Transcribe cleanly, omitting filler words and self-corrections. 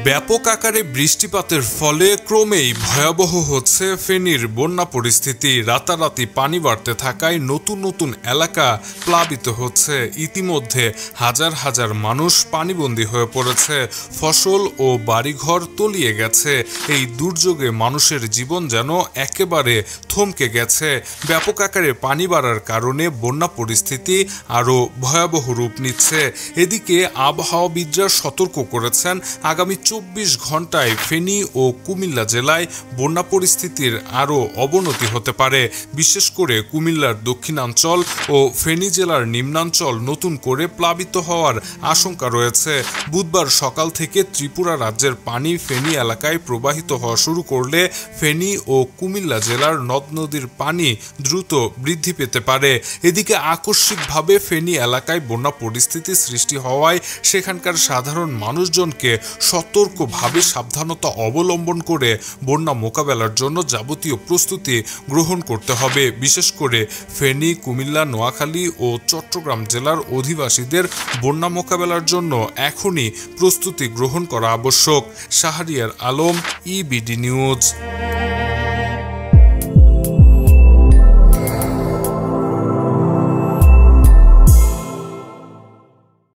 ব্যাপক আকারে বৃষ্টিপাতের ফলে ক্রমেই ভয়াবহ হচ্ছে ফেনীর বন্যা পরিস্থিতি। রাতারাতি পানি বাড়তে থাকায় নতুন নতুন এলাকা প্লাবিত হচ্ছে। ইতিমধ্যে হাজার হাজার মানুষ পানিবন্দী হয়ে পড়েছে, ফসল ও বাড়িঘর তলিয়ে গেছে। এই দুর্যোগে মানুষের জীবন যেন একেবারে থমকে গেছে। ব্যাপক আকারে পানি বাড়ার কারণে বন্যা পরিস্থিতি আরও ভয়াবহ রূপ নিচ্ছে। এদিকে আবহাওয়াবিদরা সতর্ক করেছেন, আগামী 24 ঘন্টায় ফেনী ও কুমিল্লা জেলায় বন্যা পরিস্থিতির আরও অবনতি হতে পারে। বিশেষ করে কুমিল্লার দক্ষিণাঞ্চল ও ফেনী জেলার নিম্নাঞ্চল নতুন করে প্লাবিত হওয়ার আশঙ্কা রয়েছে। বুধবার সকাল থেকে ত্রিপুরা রাজ্যের পানি ফেনী এলাকায় প্রবাহিত হওয়া শুরু করলে ফেনী ও কুমিল্লা জেলার নদ নদীর পানি দ্রুত বৃদ্ধি পেতে পারে। এদিকে আকস্মিকভাবে ফেনী এলাকায় বন্যা পরিস্থিতি সৃষ্টি হওয়ায় সেখানকার সাধারণ মানুষজনকে সতর্কভাবে সাবধানতা অবলম্বন করে বন্যা মোকাবেলার জন্য যাবতীয় প্রস্তুতি গ্রহণ করতে হবে। বিশেষ করে ফেনী, কুমিল্লা, নোয়াখালী ও চট্টগ্রাম জেলার অধিবাসীদের বন্যা মোকাবেলার জন্য এখনই প্রস্তুতি গ্রহণ করা আবশ্যক। Shahriar Alam, EBD news.